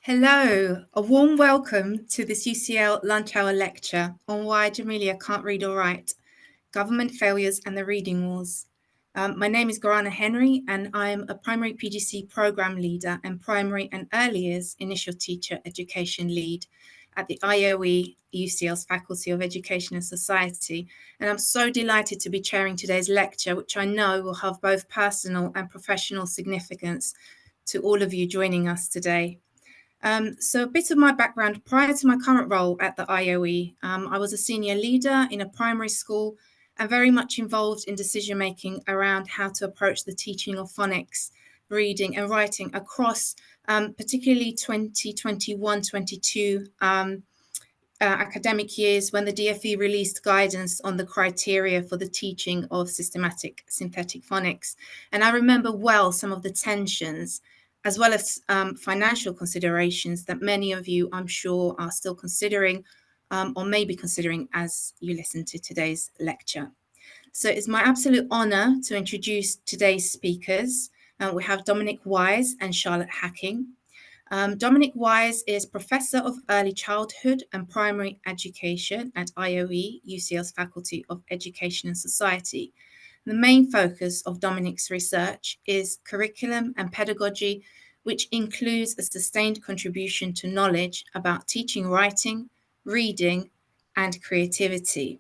Hello, a warm welcome to this UCL lunch hour lecture on why Jahmelia can't read or write, government failures and the reading wars. My name is Gorana Henry and I'm a primary PGC program leader and primary and early years initial teacher education lead at the IOE UCL's Faculty of Education and Society. And I'm so delighted to be chairing today's lecture, which I know will have both personal and professional significance to all of you joining us today. So a bit of my background. Prior to my current role at the IOE, I was a senior leader in a primary school and very much involved in decision-making around how to approach the teaching of phonics, reading and writing across particularly 2021-22 academic years when the DfE released guidance on the criteria for the teaching of systematic synthetic phonics. And I remember well some of the tensions as well as financial considerations that many of you, I'm sure, are still considering or may be considering as you listen to today's lecture. So it's my absolute honour to introduce today's speakers. We have Dominic Wyse and Charlotte Hacking. Dominic Wyse is Professor of Early Childhood and Primary Education at IOE, UCL's Faculty of Education and Society. The main focus of Dominic's research is curriculum and pedagogy, which includes a sustained contribution to knowledge about teaching writing, reading, and creativity.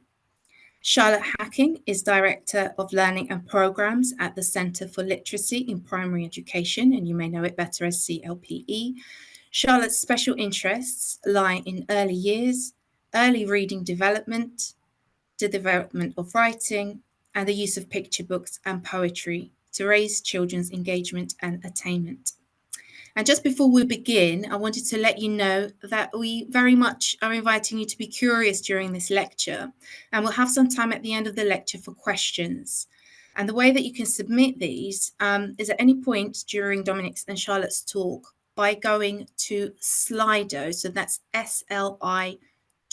Charlotte Hacking is Director of Learning and Programs at the Centre for Literacy in Primary Education, and you may know it better as CLPE. Charlotte's special interests lie in early years, early reading development, the development of writing, and the use of picture books and poetry to raise children's engagement and attainment. And just before we begin, I wanted to let you know that we very much are inviting you to be curious during this lecture, and we'll have some time at the end of the lecture for questions. And the way that you can submit these is at any point during Dominic's and Charlotte's talk by going to Slido, so that's SLI.do.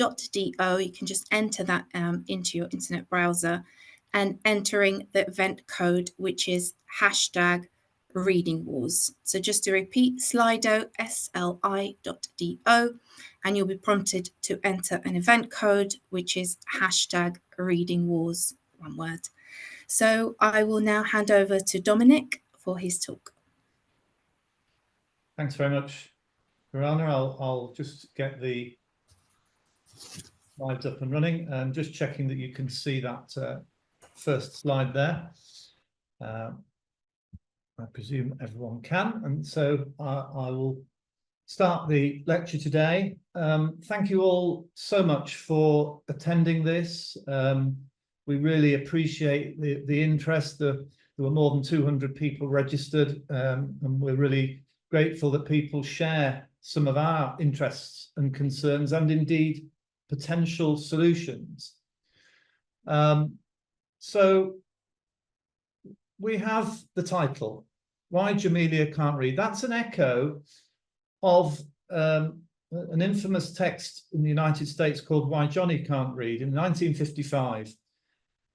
You can just enter that into your internet browser and entering the event code, which is #reading wars. So just to repeat, Slido, SLI.do, and you'll be prompted to enter an event code, which is #reading wars, one word. So I will now hand over to Dominic for his talk. Thanks very much, Gorana. I'll just get the slides up and running and just checking that you can see that first slide there. I presume everyone can, and so I will start the lecture today. Thank you all so much for attending this. We really appreciate the interest. There were more than 200 people registered, and we're really grateful that people share some of our interests and concerns and indeed potential solutions. So we have the title, Why Jahmelia Can't Read. That's an echo of an infamous text in the United States called Why Johnny Can't Read in 1955.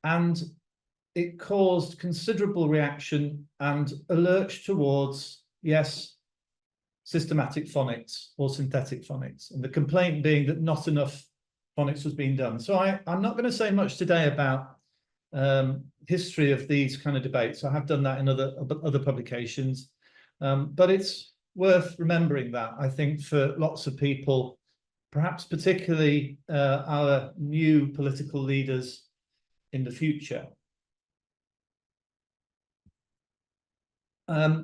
And it caused considerable reaction and a lurch towards, yes, systematic phonics or synthetic phonics. And the complaint being that not enough phonics was being done. So I'm not going to say much today about history of these kind of debates. I have done that in other publications, but it's worth remembering that, I think, for lots of people, perhaps particularly our new political leaders in the future. I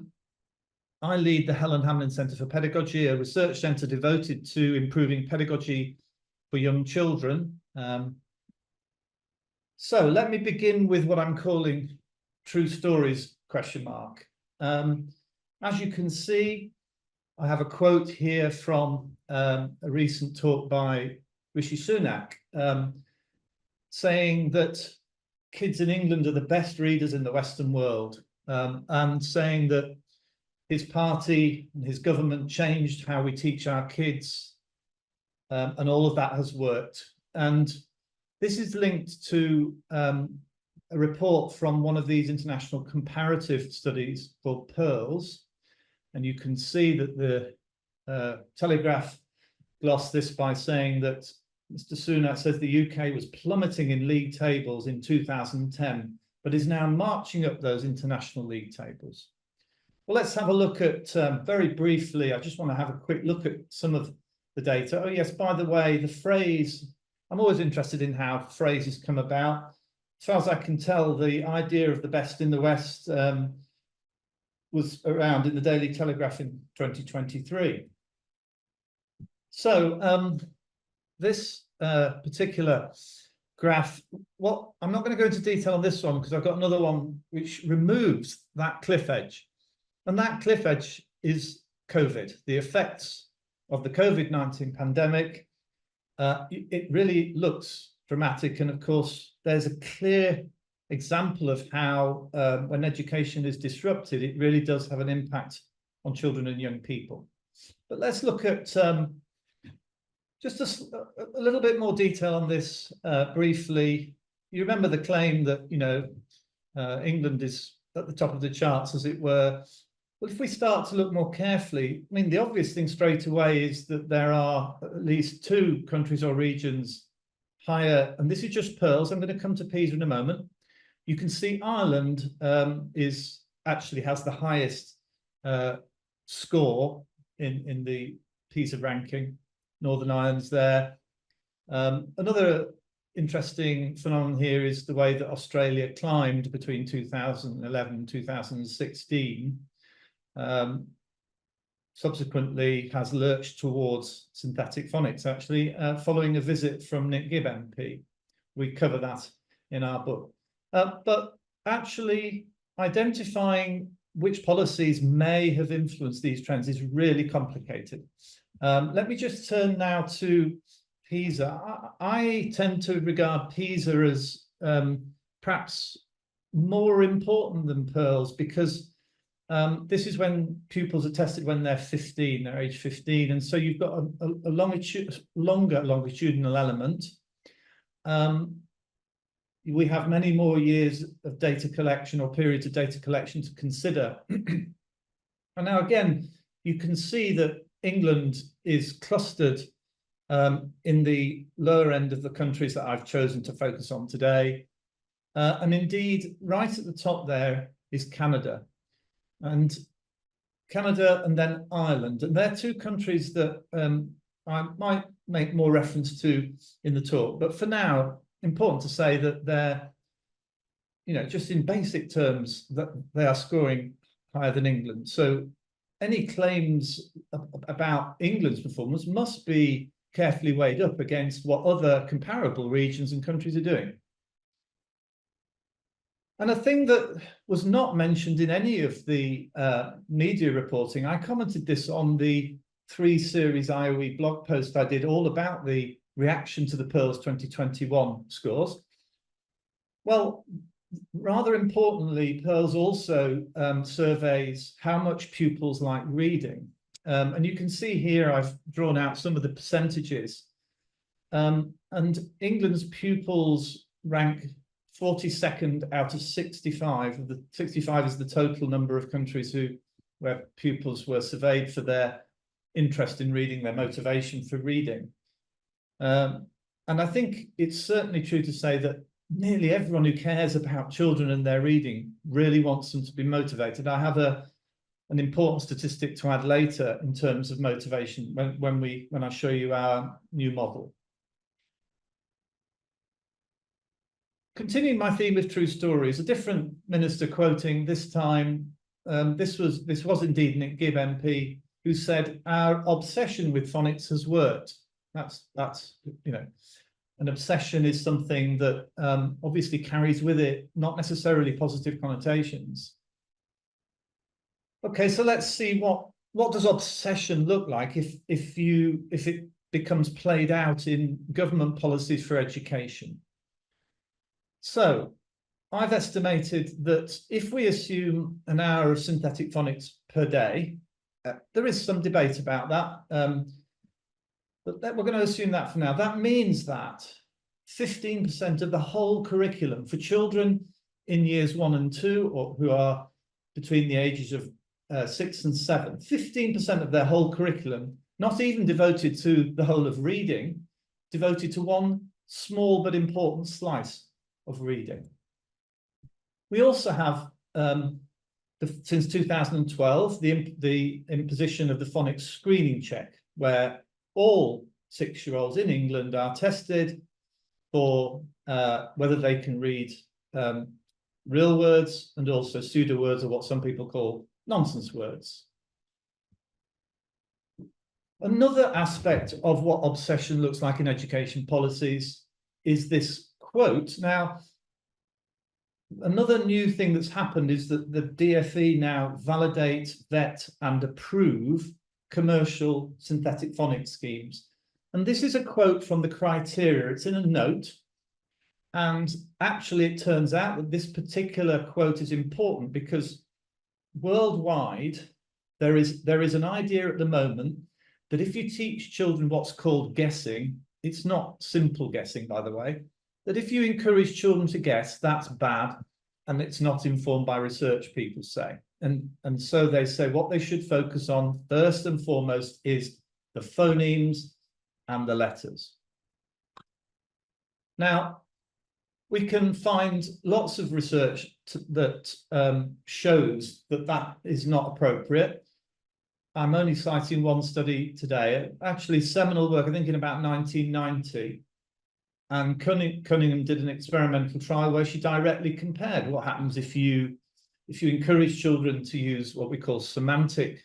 lead the Helen Hamlyn Centre for Pedagogy, a research centre devoted to improving pedagogy for young children. So let me begin with what I'm calling true stories, ? As you can see, I have a quote here from a recent talk by Rishi Sunak, saying that kids in England are the best readers in the Western world, and saying that his party and his government changed how we teach our kids, and all of that has worked. And this is linked to a report from one of these international comparative studies called PEARLS. And you can see that the Telegraph glossed this by saying that Mr. Sunak says the UK was plummeting in league tables in 2010, but is now marching up those international league tables. Well, let's have a look at, very briefly, I just want to have a quick look at some of the data. Oh yes, by the way, the phrase, I'm always interested in how phrases come about. As far as I can tell, the idea of the best in the West was around in the Daily Telegraph in 2023. So this particular graph, I'm not going to go into detail on this one because I've got another one which removes that cliff edge. And that cliff edge is COVID, the effects of the COVID-19 pandemic. It really looks dramatic. And of course, there's a clear example of how when education is disrupted, it really does have an impact on children and young people. But let's look at just a little bit more detail on this briefly. You remember the claim that, you know, England is at the top of the charts, as it were. Well, if we start to look more carefully, I mean, the obvious thing straight away is that there are at least 2 countries or regions higher, and this is just pearls. I'm going to come to PISA in a moment. You can see Ireland actually has the highest score in the PISA ranking. Northern Ireland's there. Another interesting phenomenon here is the way that Australia climbed between 2011 and 2016. Subsequently has lurched towards synthetic phonics, actually, following a visit from Nick Gibb MP. We cover that in our book. But actually identifying which policies may have influenced these trends is really complicated. Let me just turn now to PISA. I tend to regard PISA as perhaps more important than pearls because this is when pupils are tested when they're 15, they're age 15. And so you've got a longer longitudinal element. We have many more years of data collection or periods of data collection to consider. And now again, you can see that England is clustered in the lower end of the countries that I've chosen to focus on today. And indeed, right at the top there is Canada. And Canada and then Ireland. And they're 2 countries that I might make more reference to in the talk. But for now, important to say that they're, you know, just in basic terms, that they are scoring higher than England. So any claims about England's performance must be carefully weighed up against what other comparable regions and countries are doing. And a thing that was not mentioned in any of the media reporting, I commented this on the 3-series IOE blog post I did all about the reaction to the PIRLS 2021 scores. Well, rather importantly, PIRLS also surveys how much pupils like reading. And you can see here I've drawn out some of the percentages. And England's pupils rank 42nd out of 65. 65 is the total number of countries where pupils were surveyed for their interest in reading, their motivation for reading. And I think it's certainly true to say that nearly everyone who cares about children and their reading really wants them to be motivated. I have an important statistic to add later in terms of motivation when I show you our new model. Continuing my theme of true stories, a different minister quoting this time, this was indeed Nick Gibb MP, who said, "Our obsession with phonics has worked." That's you know, an obsession is something that obviously carries with it not necessarily positive connotations. Okay, so let's see what does obsession look like if it becomes played out in government policies for education. So I've estimated that if we assume an hour of synthetic phonics per day, there is some debate about that, but we're going to assume that for now. That means that 15% of the whole curriculum for children in years 1 and 2, or who are between the ages of 6 and 7, 15% of their whole curriculum, not even devoted to the whole of reading, devoted to one small but important slice of reading. We also have, since 2012, the imposition of the phonics screening check, where all 6-year-olds in England are tested for whether they can read real words and also pseudo words, or what some people call nonsense words. Another aspect of what obsession looks like in education policies is this quote. Now, another new thing that's happened is that the DfE now validate, vet, and approve commercial synthetic phonics schemes. And this is a quote from the criteria. It's in a note. And actually, it turns out that this particular quote is important because worldwide, there is an idea at the moment that if you teach children what's called guessing, it's not simple guessing, by the way, that if you encourage children to guess, that's bad, and it's not informed by research, people say. And so they say what they should focus on first and foremost is the phonemes and the letters. Now, we can find lots of research that shows that that is not appropriate. I'm only citing one study today, actually seminal work, I think in about 1990. And Cunningham did an experimental trial where she directly compared what happens if you encourage children to use what we call semantic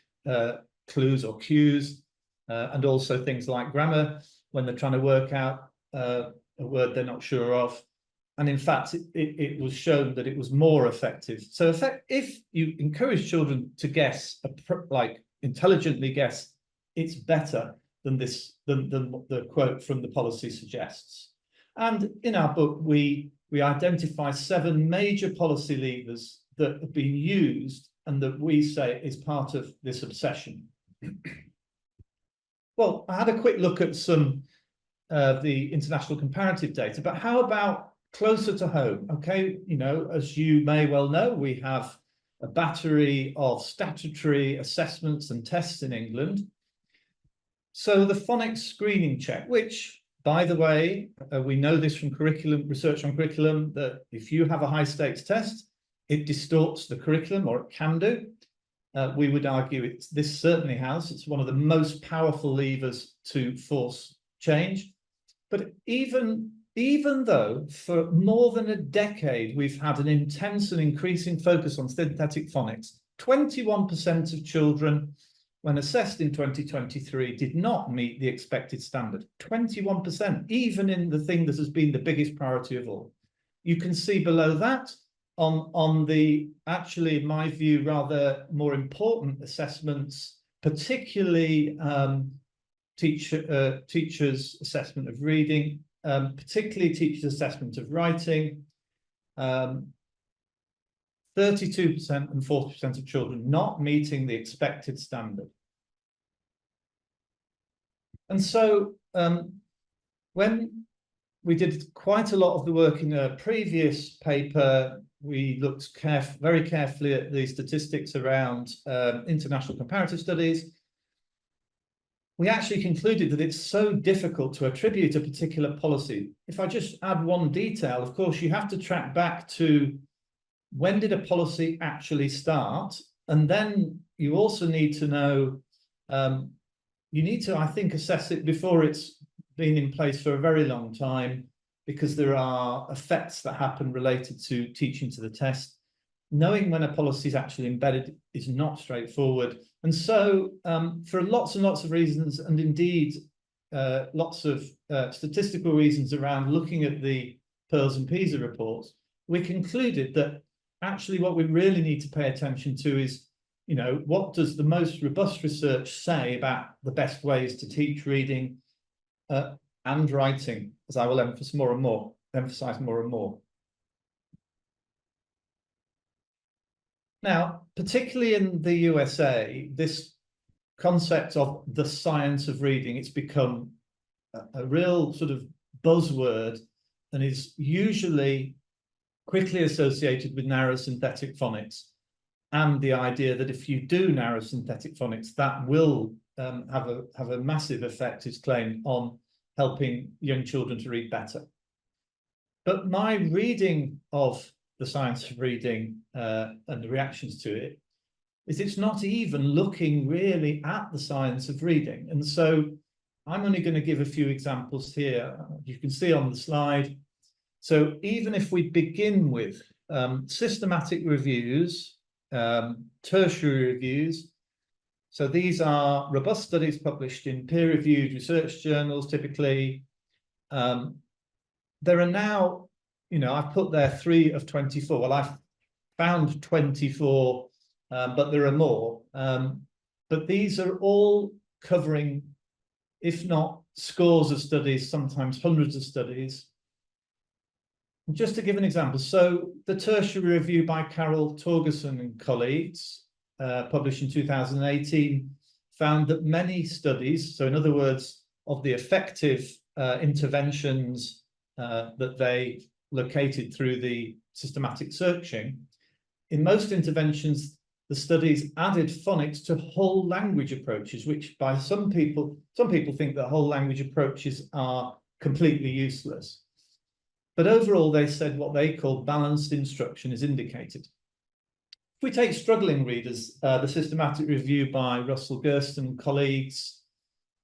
clues or cues, and also things like grammar when they're trying to work out a word they're not sure of. And in fact, it was shown that it was more effective. So if you encourage children to guess, like intelligently guess, it's better than the quote from the policy suggests. And in our book, we identify 7 major policy levers that have been used and that we say is part of this obsession. Well, I had a quick look at some of the international comparative data, but how about closer to home? Okay, you know, as you may well know, we have a battery of statutory assessments and tests in England. So the phonics screening check, which, by the way, we know this from curriculum research on curriculum, that if you have a high stakes test, it distorts the curriculum, or it can do. We would argue this certainly has. It's one of the most powerful levers to force change. But even though for more than a decade we've had an intense and increasing focus on synthetic phonics, 21% of children, when assessed in 2023, did not meet the expected standard. 21%, even in the thing that has been the biggest priority of all. You can see below that on the, actually, in my view, rather more important assessments, particularly teachers' assessment of reading, particularly teachers' assessment of writing, 32% and 40% of children not meeting the expected standard. And so when we did quite a lot of the work in a previous paper, we looked very carefully at the statistics around international comparative studies. We actually concluded that it's so difficult to attribute a particular policy. If I just add one detail, of course, you have to track back to when did a policy actually start? And then you also need to know, you need to, I think, assess it before it's been in place for a very long time, because there are effects that happen related to teaching to the test. Knowing when a policy is actually embedded is not straightforward. And so for lots and lots of reasons, and indeed lots of statistical reasons around looking at the PIRLS and PISA reports, we concluded that actually what we really need to pay attention to is, you know, what does the most robust research say about the best ways to teach reading and writing, as I will emphasize more and more. Now, particularly in the USA, this concept of the science of reading, it's become a real sort of buzzword and is usually quickly associated with narrow synthetic phonics. and the idea that if you do narrow synthetic phonics, that will have a massive effect, is claimed, on helping young children to read better. But my reading of the science of reading and the reactions to it is it's not even looking really at the science of reading. And so I'm only going to give a few examples here. You can see on the slide. So even if we begin with systematic reviews, tertiary reviews, so these are robust studies published in peer-reviewed research journals, typically. There are now, I've put there 3 of 24. Well, I've found 24, but there are more. But these are all covering, if not scores of studies, sometimes hundreds of studies. Just to give an example, so the tertiary review by Carol Torgerson and colleagues, published in 2018, found that many studies, so in other words, of the effective interventions that they located through the systematic searching, in most interventions, the studies added phonics to whole language approaches, which by some people think that whole language approaches are completely useless. But overall, they said what they call balanced instruction is indicated. If we take struggling readers, the systematic review by Russell Gersten and colleagues,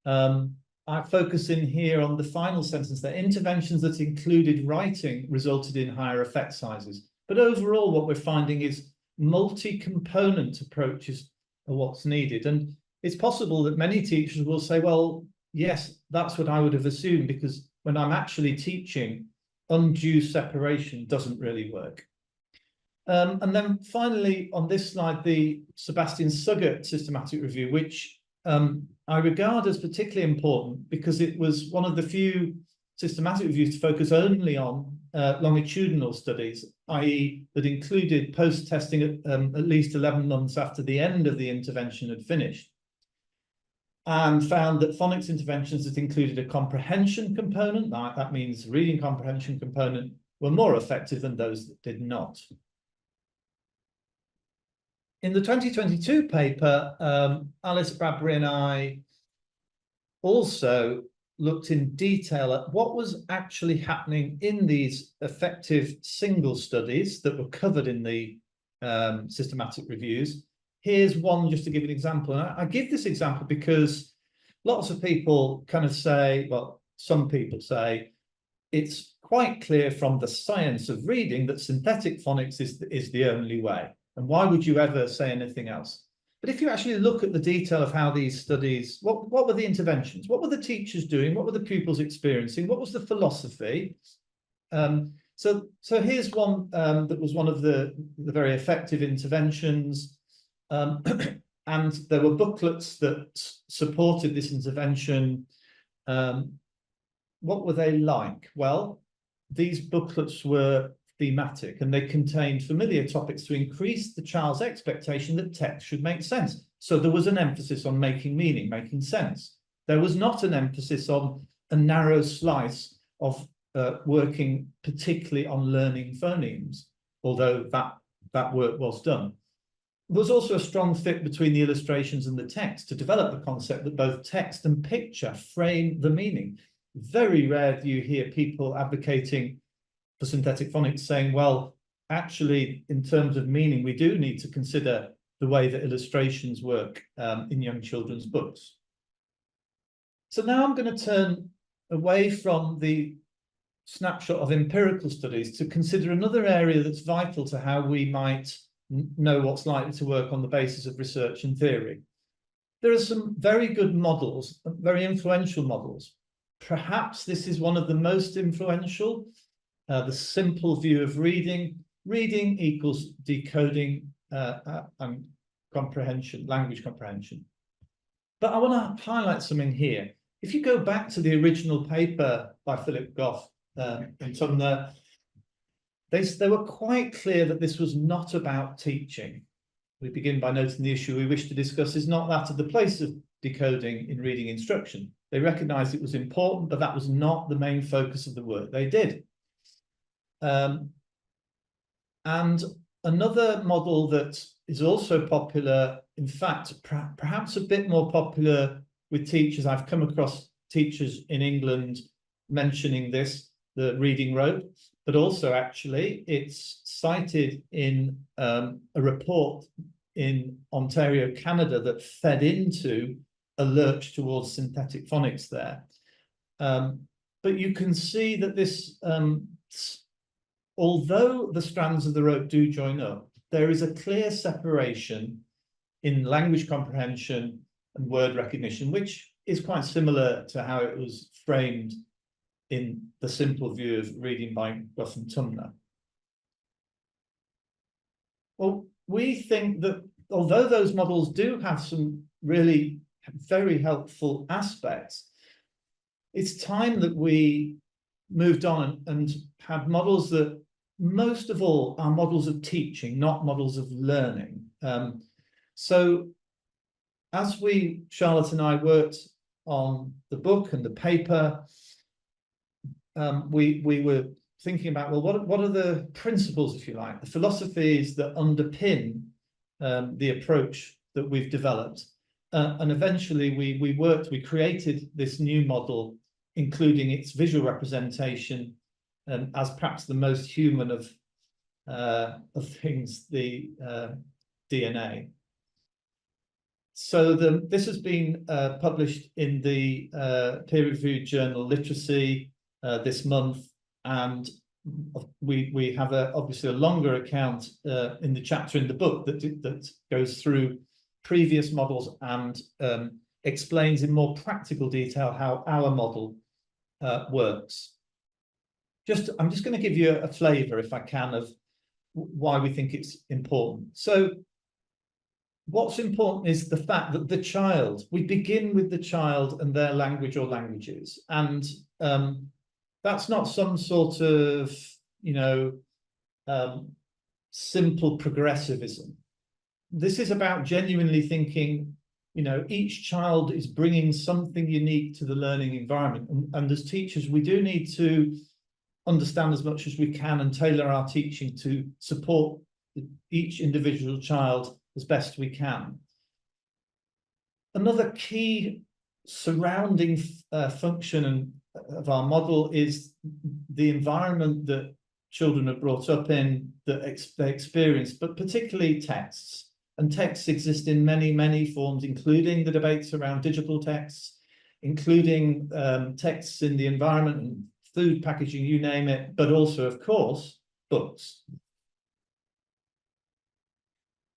I focus in here on the final sentence that interventions that included writing resulted in higher effect sizes. But overall, what we're finding is multi-component approaches are what's needed. And it's possible that many teachers will say, well, yes, that's what I would have assumed, because when I'm actually teaching, undue separation doesn't really work. And then finally, on this slide, the Sebastian Suggert systematic review, which I regard as particularly important because it was one of the few systematic reviews to focus only on longitudinal studies, i.e. that included post-testing at least 11 months after the end of the intervention had finished, and found that phonics interventions that included a comprehension component, that means reading comprehension component, were more effective than those that did not. In the 2022 paper, Alice Bradbury and I also looked in detail at what was actually happening in these effective single studies that were covered in the systematic reviews. Here's one just to give an example. And I give this example because lots of people kind of say, well, some people say, it's quite clear from the science of reading that synthetic phonics is the only way. And why would you ever say anything else? But if you actually look at the detail of how these studies, what were the interventions? What were the teachers doing? What were the pupils experiencing? What was the philosophy? So here's one that was one of the very effective interventions. And there were booklets that supported this intervention. What were they like? Well, these booklets were thematic and they contained familiar topics to increase the child's expectation that text should make sense. So there was an emphasis on making meaning, making sense. There was not an emphasis on a narrow slice of working particularly on learning phonemes, although that work was done. There was also a strong fit between the illustrations and the text to develop the concept that both text and picture frame the meaning. Very rare do you hear people advocating for synthetic phonics saying, well, actually, in terms of meaning, we do need to consider the way that illustrations work in young children's books. So now I'm going to turn away from the snapshot of empirical studies to consider another area that's vital to how we might know what's likely to work on the basis of research and theory. There are some very good models, very influential models. Perhaps this is one of the most influential, the simple view of reading. Reading equals decoding and comprehension, language comprehension. But I want to highlight something here. If you go back to the original paper by Philip Goff and Sumner, they were quite clear that this was not about teaching. We begin by noting the issue we wish to discuss is not that of the place of decoding in reading instruction. They recognized it was important, but that was not the main focus of the work they did. And another model that is also popular, in fact, perhaps a bit more popular with teachers. I've come across teachers in England mentioning this, the reading rope, but also actually it's cited in a report in Ontario, Canada, that fed into a lurch towards synthetic phonics there. But you can see that this, although the strands of the rope do join up, there is a clear separation in language comprehension and word recognition, which is quite similar to how it was framed in the simple view of reading by Gough and Tumner. Well, we think that although those models do have some really very helpful aspects, it's time that we moved on and had models that most of all are models of teaching, not models of learning. So as Charlotte and I worked on the book and the paper, we were thinking about, well, what are the principles, if you like, the philosophies that underpin the approach that we've developed. And eventually we created this new model, including its visual representation as perhaps the most human of things, the DNA. So this has been published in the peer-reviewed journal Literacy this month, and we have obviously a longer account in the chapter in the book that goes through previous models and explains in more practical detail how our model works. I'm just going to give you a flavour, if I can, of why we think it's important. So what's important is the fact that the child, we begin with the child and their language or languages. And that's not some sort of, simple progressivism. This is about genuinely thinking, each child is bringing something unique to the learning environment. And as teachers, we do need to understand as much as we can and tailor our teaching to support each individual child as best we can. Another key surrounding function of our model is the environment that children are brought up in, that they experience, but particularly texts. And texts exist in many, many forms, including the debates around digital texts, including texts in the environment and food packaging, you name it, but also, of course, books.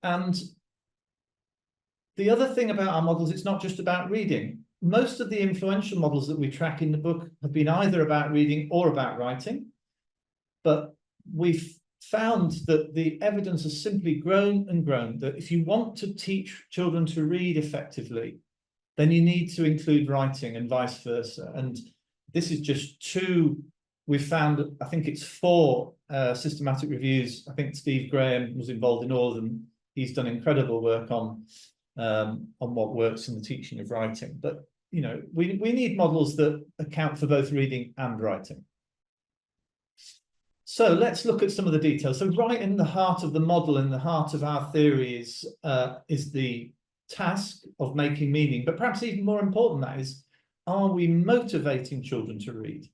And the other thing about our models, it's not just about reading. Most of the influential models that we track in the book have been either about reading or about writing, but we've found that the evidence has simply grown and grown, that if you want to teach children to read effectively, then you need to include writing and vice versa. And this is just two. We've found, I think it's 4 systematic reviews. I think Steve Graham was involved in all of them. He's done incredible work on what works in the teaching of writing. But, we need models that account for both reading and writing. So let's look at some of the details. So right in the heart of the model, in the heart of our theory is the task of making meaning. But perhaps even more important than that is, are we motivating children to read?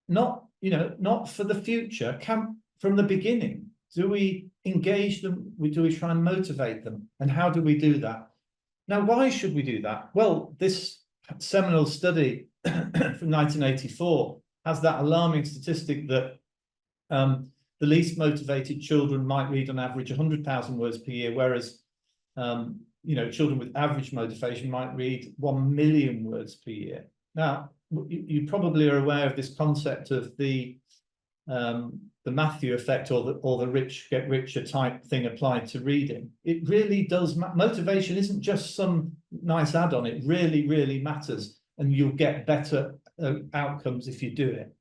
Not for the future, from the beginning. Do we engage them? Do we try and motivate them? And how do we do that? Now, why should we do that? Well, this seminal study from 1984 has that alarming statistic that the least motivated children might read on average 100,000 words per year, whereas children with average motivation might read 1 million words per year. Now, you probably are aware of this concept of the Matthew effect, or the rich get richer type thing applied to reading. It really does. Motivation isn't just some nice add-on. It really, really matters, and you'll get better outcomes if you do it.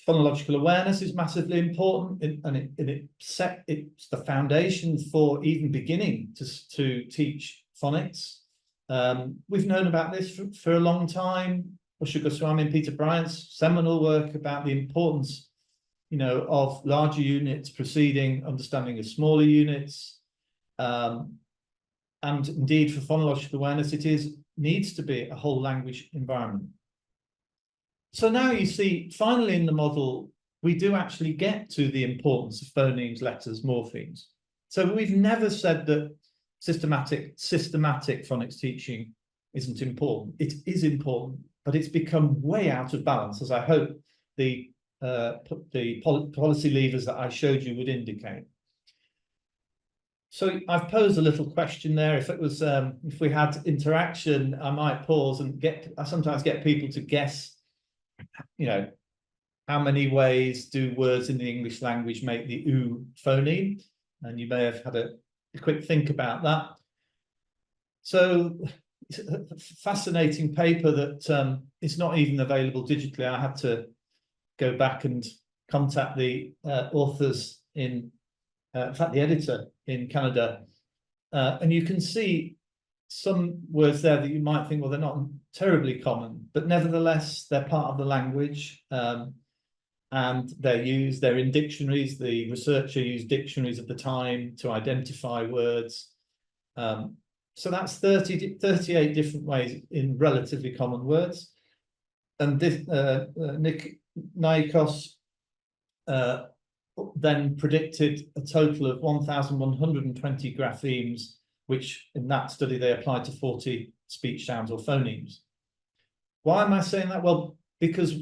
Phonological awareness is massively important, and it's the foundation for even beginning to teach phonics. We've known about this for a long time. Usha Goswami and Peter Bryant's seminal work about the importance of larger units preceding understanding of smaller units. And indeed, for phonological awareness, needs to be a whole language environment. So now you see, finally in the model, we do actually get to the importance of phonemes, letters, morphemes. So we've never said that systematic phonics teaching isn't important. It is important, but it's become way out of balance, as I hope the policy levers that I showed you would indicate. So I've posed a little question there. If it was, if we had interaction, I might pause and I sometimes get people to guess, how many ways do words in the English language make the oo phoneme? And you may have had a quick think about that. So it's a fascinating paper that is not even available digitally. I had to go back and contact the authors in fact, the editor in Canada. And you can see some words there that you might think, well, they're not terribly common, but nevertheless, they're part of the language. And they're in dictionaries. The researcher used dictionaries at the time to identify words. So that's 38 different ways in relatively common words. And this, Nick Naikos then predicted a total of 1,120 graphemes, which in that study they applied to 40 speech sounds or phonemes. Why am I saying that? Well, because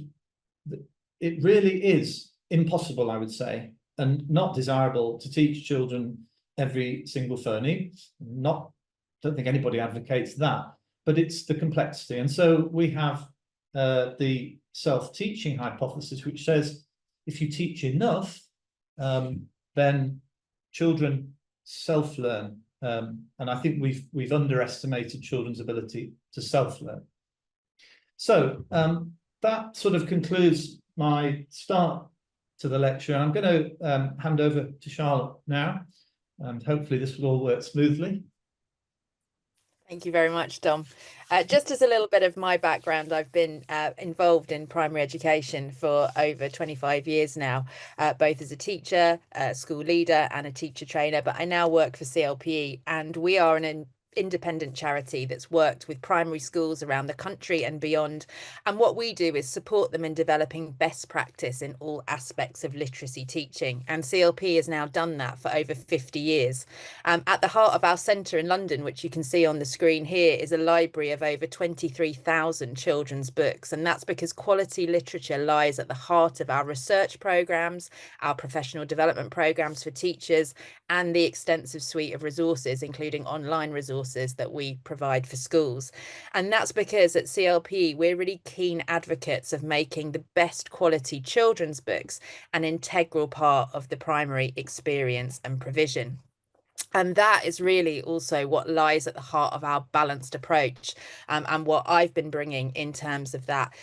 it really is impossible, I would say, and not desirable to teach children every single phoneme. Don't think anybody advocates that, but it's the complexity. And so we have the self-teaching hypothesis, which says if you teach enough, then children self-learn. And I think we've underestimated children's ability to self-learn. So that sort of concludes my start to the lecture. I'm going to hand over to Charlotte now, and hopefully this will all work smoothly. Thank you very much, Dom. Just as a little bit of my background, I've been involved in primary education for over 25 years now, both as a teacher, a school leader and a teacher trainer, but I now work for CLPE, and we are an independent charity that's worked with primary schools around the country and beyond. And what we do is support them in developing best practice in all aspects of literacy teaching. And CLP has now done that for over 50 years. At the heart of our centre in London, which you can see on the screen here, is a library of over 23,000 children's books. And that's because quality literature lies at the heart of our research programmes, our professional development programmes for teachers, and the extensive suite of resources, including online resources that we provide for schools. And that's because at CLP, we're really keen advocates of making the best quality children's books an integral part of the primary experience and provision. And that is really also what lies at the heart of our balanced approach, and what I've been bringing in terms of that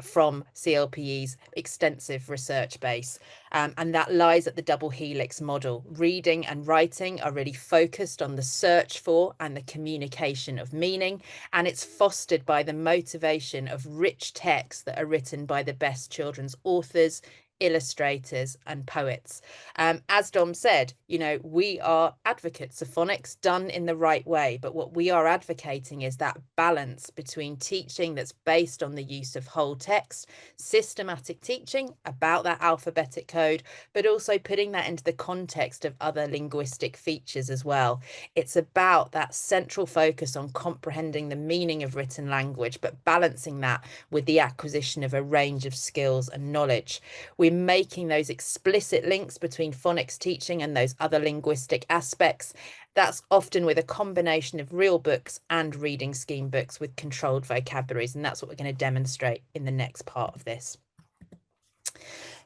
from CLPE's extensive research base. And that lies at the double helix model. Reading and writing are really focused on the search for and the communication of meaning, and it's fostered by the motivation of rich texts that are written by the best children's authors, illustrators and poets. As Dom said, we are advocates of phonics done in the right way, but what we are advocating is that balance between teaching that's based on the use of whole text, systematic teaching about that alphabetic code, but also putting that into the context of other linguistic features as well. It's about that central focus on comprehending the meaning of written language, but balancing that with the acquisition of a range of skills and knowledge. We're making those explicit links between phonics teaching and those other linguistic aspects. That's often with a combination of real books and reading scheme books with controlled vocabularies. And that's what we're going to demonstrate in the next part of this.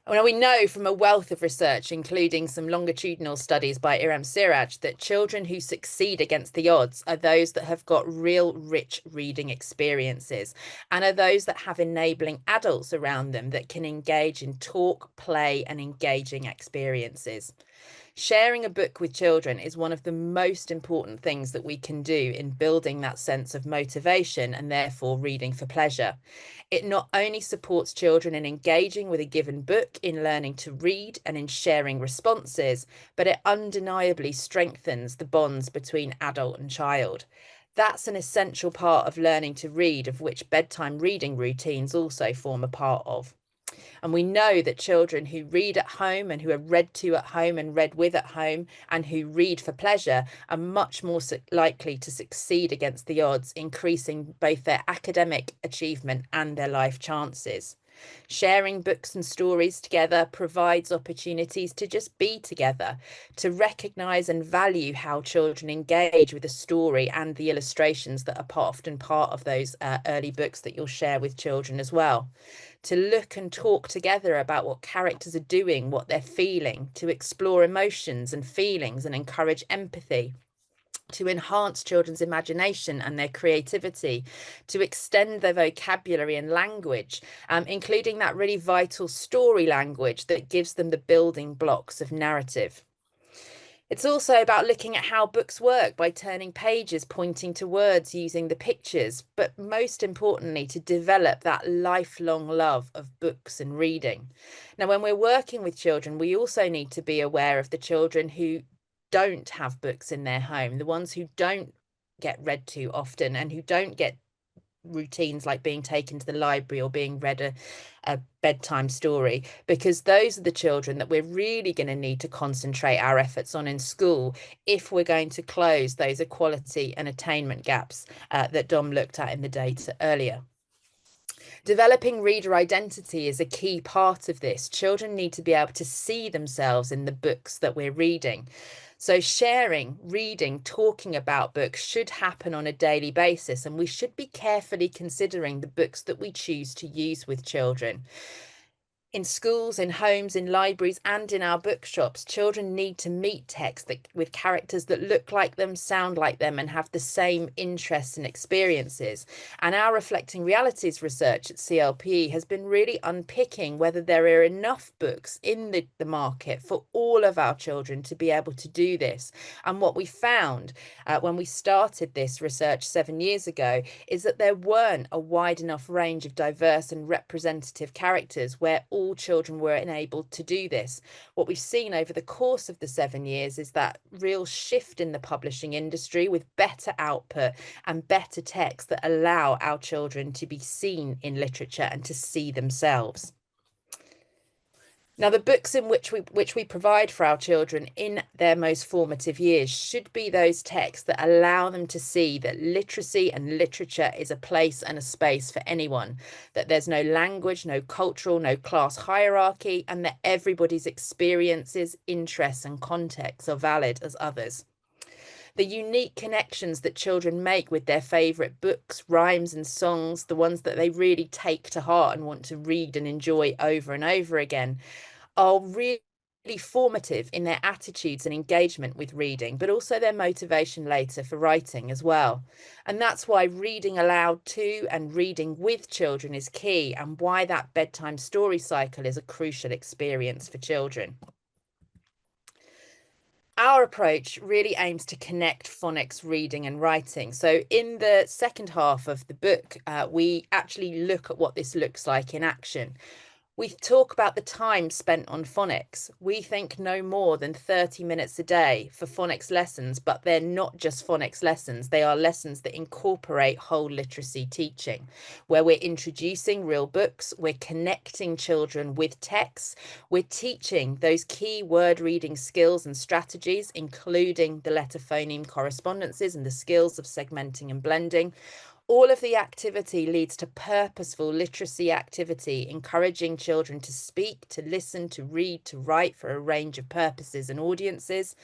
Well, we know from a wealth of research, including some longitudinal studies by Iram Siraj, that children who succeed against the odds are those that have got real rich reading experiences, and are those that have enabling adults around them that can engage in talk, play and engaging experiences. Sharing a book with children is one of the most important things that we can do in building that sense of motivation and therefore reading for pleasure. It not only supports children in engaging with a given book, in learning to read and in sharing responses, but it undeniably strengthens the bonds between adult and child. That's an essential part of learning to read, of which bedtime reading routines also form a part of. And we know that children who read at home and who are read to at home and read with at home and who read for pleasure are much more likely to succeed against the odds, increasing both their academic achievement and their life chances. Sharing books and stories together provides opportunities to just be together, to recognise and value how children engage with the story and the illustrations that are often part of those early books that you'll share with children as well. To look and talk together about what characters are doing, what they're feeling, to explore emotions and feelings and encourage empathy, to enhance children's imagination and their creativity, to extend their vocabulary and language, including that really vital story language that gives them the building blocks of narrative. It's also about looking at how books work by turning pages, pointing to words, using the pictures, but most importantly, to develop that lifelong love of books and reading. Now, when we're working with children, we also need to be aware of the children who don't have books in their home, the ones who don't get read to often and who don't get routines like being taken to the library or being read a bedtime story, because those are the children that we're really going to need to concentrate our efforts on in school if we're going to close those equality and attainment gaps that Dom looked at in the data earlier. Developing reader identity is a key part of this. Children need to be able to see themselves in the books that we're reading. So sharing, reading, talking about books should happen on a daily basis, and we should be carefully considering the books that we choose to use with children. In schools, in homes, in libraries, and in our bookshops, children need to meet text with characters that look like them, sound like them, and have the same interests and experiences. And our Reflecting Realities research at CLPE has been really unpicking whether there are enough books in the market for all of our children to be able to do this. And what we found when we started this research 7 years ago is that there weren't a wide enough range of diverse and representative characters where all children were enabled to do this. What we've seen over the course of the 7 years is that real shift in the publishing industry with better output and better text that allow our children to be seen in literature and to see themselves. Now, the books in which we provide for our children in their most formative years should be those texts that allow them to see that literacy and literature is a place and a space for anyone, that there's no language, no cultural, no class hierarchy, and that everybody's experiences, interests, and contexts are valid as others. The unique connections that children make with their favourite books, rhymes and songs, the ones that they really take to heart and want to read and enjoy over and over again, are really formative in their attitudes and engagement with reading, but also their motivation later for writing as well. And that's why reading aloud to and reading with children is key, and why that bedtime story cycle is a crucial experience for children. Our approach really aims to connect phonics, reading and writing. So in the second half of the book, we actually look at what this looks like in action. We talk about the time spent on phonics. We think no more than 30 minutes a day for phonics lessons, but they're not just phonics lessons. They are lessons that incorporate whole literacy teaching, where we're introducing real books, we're connecting children with texts, we're teaching those key word reading skills and strategies, including the letter phoneme correspondences and the skills of segmenting and blending. All of the activity leads to purposeful literacy activity, encouraging children to speak, to listen, to read, to write for a range of purposes and audiences,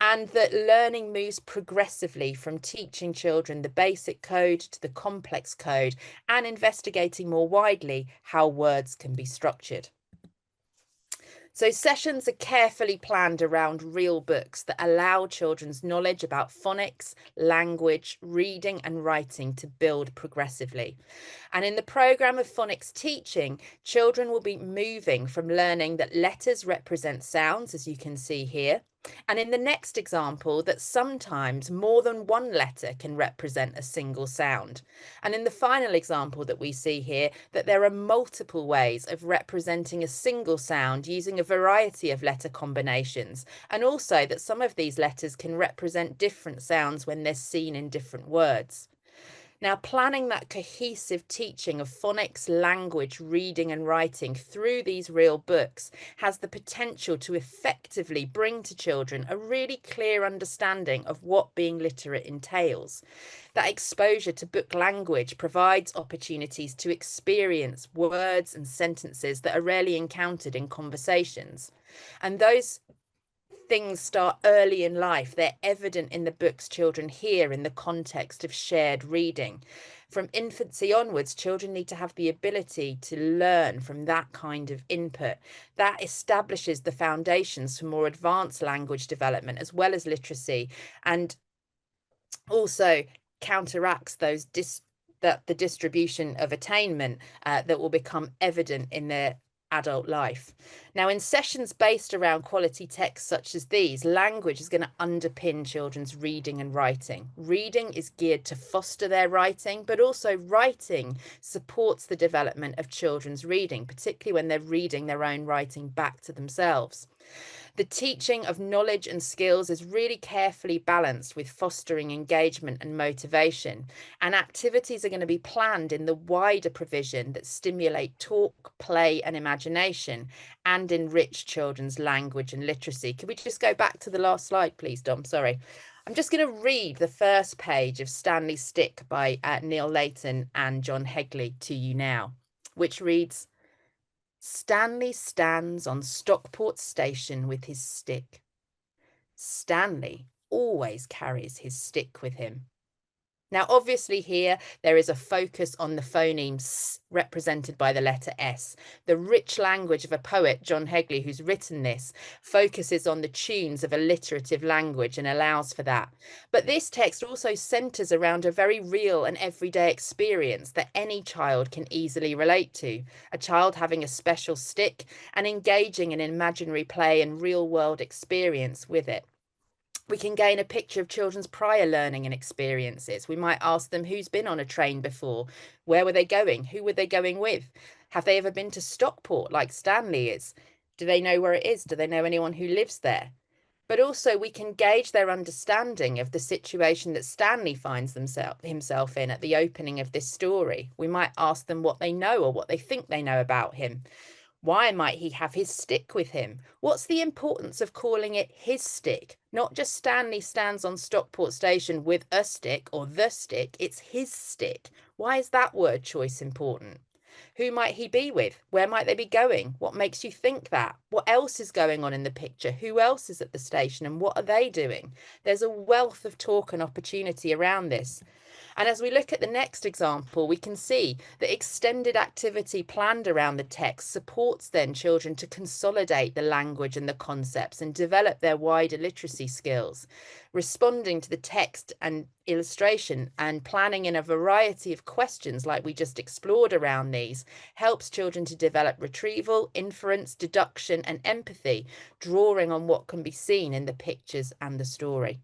and that learning moves progressively from teaching children the basic code to the complex code and investigating more widely how words can be structured. So sessions are carefully planned around real books that allow children's knowledge about phonics, language, reading and writing to build progressively. And in the programme of phonics teaching, children will be moving from learning that letters represent sounds, as you can see here, And in the next example, that sometimes more than one letter can represent a single sound. And in the final example that we see here, that there are multiple ways of representing a single sound using a variety of letter combinations. And also that some of these letters can represent different sounds when they're seen in different words. Now, planning that cohesive teaching of phonics, language, reading and writing through these real books has the potential to effectively bring to children a really clear understanding of what being literate entails. That exposure to book language provides opportunities to experience words and sentences that are rarely encountered in conversations. And those things start early in life. They're evident in the books children hear in the context of shared reading. From infancy onwards, children need to have the ability to learn from that kind of input. That establishes the foundations for more advanced language development as well as literacy, and also counteracts those the distribution of attainment that will become evident in their adult life. Now, in sessions based around quality texts such as these, language is going to underpin children's reading and writing. Reading is geared to foster their writing, but also writing supports the development of children's reading, particularly when they're reading their own writing back to themselves. The teaching of knowledge and skills is really carefully balanced with fostering engagement and motivation, and activities are going to be planned in the wider provision that stimulate talk, play and imagination and enrich children's language and literacy. Could we just go back to the last slide, please, Dom? Sorry. I'm just going to read the first page of Stanley Stick by Neil Layton and John Hegley to you now, which reads, Stanley stands on Stockport Station with his stick. Stanley always carries his stick with him. Now, obviously here, there is a focus on the phoneme S represented by the letter S. The rich language of a poet, John Hegley, who's written this, focuses on the tunes of alliterative language and allows for that. But this text also centres around a very real and everyday experience that any child can easily relate to. A child having a special stick and engaging in imaginary play and real-world experience with it. We can gain a picture of children's prior learning and experiences. We might ask them who's been on a train before, where were they going, who were they going with, have they ever been to Stockport like Stanley is, do they know where it is, do they know anyone who lives there? But also we can gauge their understanding of the situation that Stanley finds himself in at the opening of this story. We might ask them what they know or what they think they know about him. Why might he have his stick with him? What's the importance of calling it his stick? Not just Stanley stands on Stockport Station with a stick or the stick, it's his stick. Why is that word choice important? Who might he be with? Where might they be going? What makes you think that? What else is going on in the picture? Who else is at the station and what are they doing? There's a wealth of talk and opportunity around this. And as we look at the next example, we can see that extended activity planned around the text supports then children to consolidate the language and the concepts and develop their wider literacy skills. Responding to the text and illustration and planning in a variety of questions like we just explored around these helps children to develop retrieval, inference, deduction and empathy, drawing on what can be seen in the pictures and the story.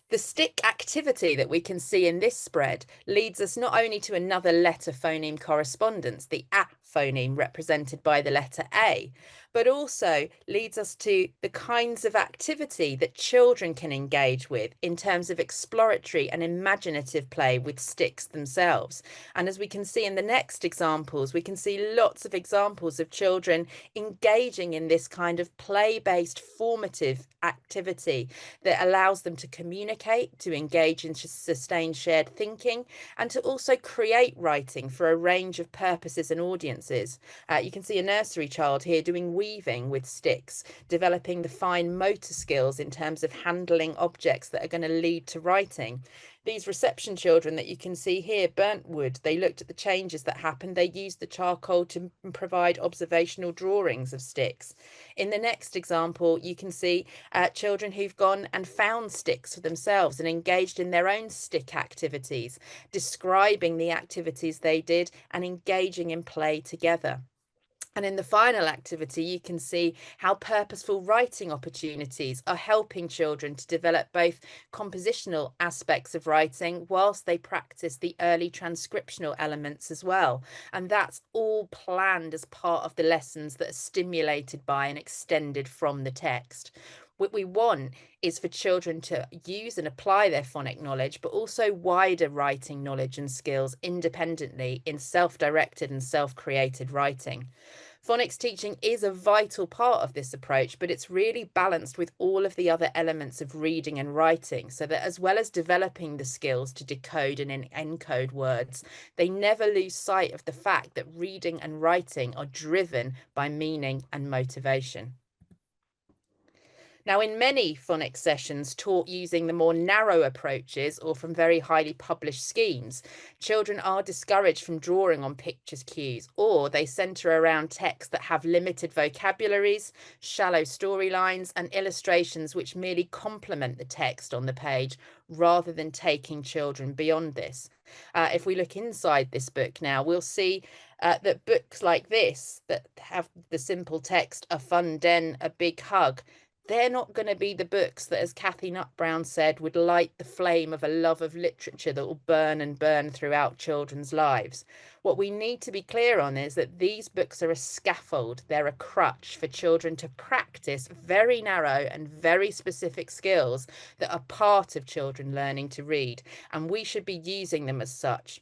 The stick activity that we can see in this spread leads us not only to another letter phoneme correspondence, the A phoneme represented by the letter A, but also leads us to the kinds of activity that children can engage with in terms of exploratory and imaginative play with sticks themselves. And as we can see in the next examples, we can see lots of examples of children engaging in this kind of play-based formative activity that allows them to communicate, to engage in sustained shared thinking, and to also create writing for a range of purposes and audiences. You can see a nursery child here doing weaving with sticks, developing the fine motor skills in terms of handling objects that are going to lead to writing. These reception children that you can see here burnt wood. They looked at the changes that happened. They used the charcoal to provide observational drawings of sticks. In the next example, you can see children who've gone and found sticks for themselves and engaged in their own stick activities, describing the activities they did and engaging in play together. And in the final activity, you can see how purposeful writing opportunities are helping children to develop both compositional aspects of writing whilst they practice the early transcriptional elements as well. And that's all planned as part of the lessons that are stimulated by and extended from the text. What we want is for children to use and apply their phonic knowledge, but also wider writing knowledge and skills independently in self-directed and self-created writing. Phonics teaching is a vital part of this approach, but it's really balanced with all of the other elements of reading and writing, so that as well as developing the skills to decode and encode words, they never lose sight of the fact that reading and writing are driven by meaning and motivation. Now, in many phonics sessions taught using the more narrow approaches or from very highly published schemes, children are discouraged from drawing on pictures cues, or they centre around texts that have limited vocabularies, shallow storylines, and illustrations which merely complement the text on the page rather than taking children beyond this. If we look inside this book now, we'll see that books like this that have the simple text, a fun den, a big hug, they're not going to be the books that, as Kathy Nutt-Brown said, would light the flame of a love of literature that will burn and burn throughout children's lives. What we need to be clear on is that these books are a scaffold, they're a crutch for children to practice very narrow and very specific skills that are part of children learning to read, and we should be using them as such.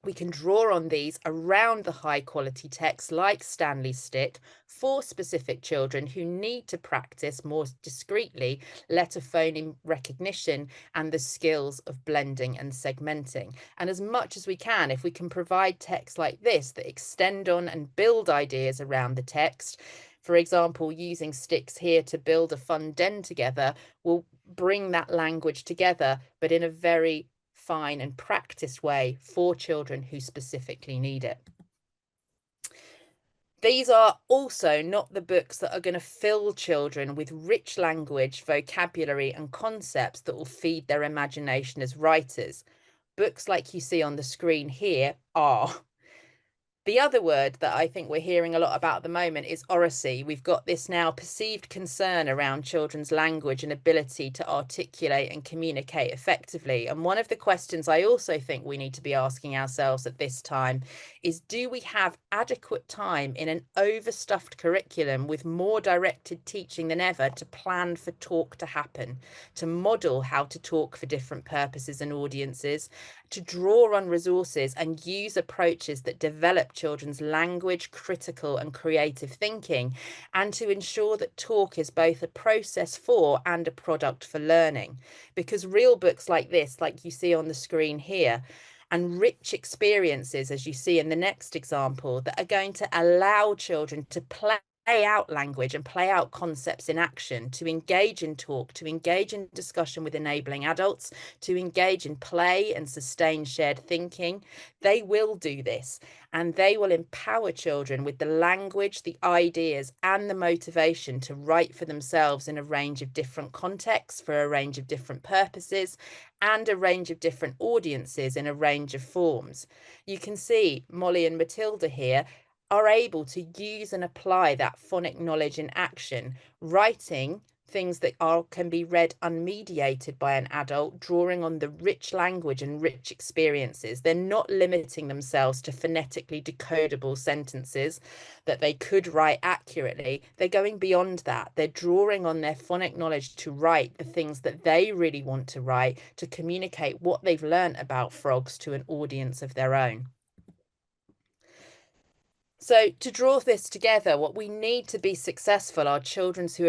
We can draw on these around the high quality text like Stanley's Stick for specific children who need to practice more discreetly letter phoneme recognition and the skills of blending and segmenting. And as much as we can, if we can provide texts like this that extend on and build ideas around the text, for example, using sticks here to build a fun den together, will bring that language together, but in a very fine and practiced way for children who specifically need it. These are also not the books that are going to fill children with rich language, vocabulary, and concepts that will feed their imagination as writers. Books like you see on the screen here are. The other word that I think we're hearing a lot about at the moment is oracy. We've got this now perceived concern around children's language and ability to articulate and communicate effectively. And one of the questions I also think we need to be asking ourselves at this time is, do we have adequate time in an overstuffed curriculum with more directed teaching than ever to plan for talk to happen, to model how to talk for different purposes and audiences, to draw on resources and use approaches that develop children's language, critical and creative thinking, and to ensure that talk is both a process for and a product for learning. Because real books like this, like you see on the screen here, and rich experiences, as you see in the next example, that are going to allow children to play out language and play out concepts in action, to engage in talk, to engage in discussion with enabling adults, to engage in play and sustain shared thinking. They will do this, and they will empower children with the language, the ideas, and the motivation to write for themselves in a range of different contexts, for a range of different purposes, and a range of different audiences in a range of forms. You can see Molly and Matilda here are able to use and apply that phonic knowledge in action, writing things that can be read unmediated by an adult, drawing on the rich language and rich experiences. They're not limiting themselves to phonetically decodable sentences that they could write accurately. They're going beyond that. They're drawing on their phonic knowledge to write the things that they really want to write, to communicate what they've learned about frogs to an audience of their own. So to draw this together, what we need to be successful are teachers who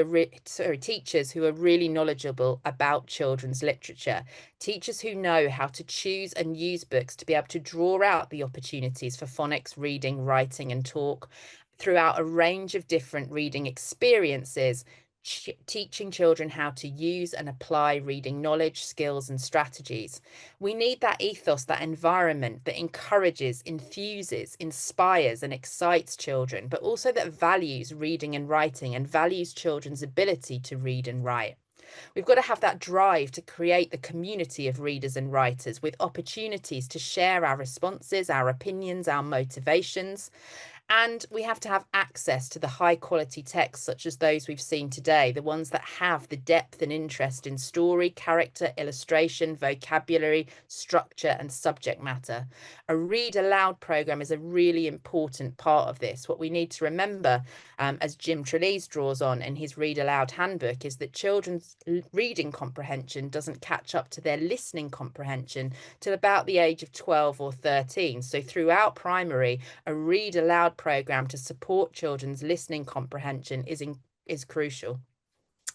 are really knowledgeable about children's literature, teachers who know how to choose and use books to be able to draw out the opportunities for phonics, reading, writing, and talk throughout a range of different reading experiences, teaching children how to use and apply reading knowledge, skills, and strategies. We need that ethos, that environment that encourages, enthuses, inspires, and excites children, but also that values reading and writing and values children's ability to read and write. We've got to have that drive to create the community of readers and writers with opportunities to share our responses, our opinions, our motivations. And we have to have access to the high quality texts such as those we've seen today, the ones that have the depth and interest in story, character, illustration, vocabulary, structure and subject matter. A read aloud programme is a really important part of this. What we need to remember, as Jim Trelease draws on in his Read Aloud handbook, is that children's reading comprehension doesn't catch up to their listening comprehension till about the age of 12 or 13. So throughout primary, a read aloud programme to support children's listening comprehension is crucial.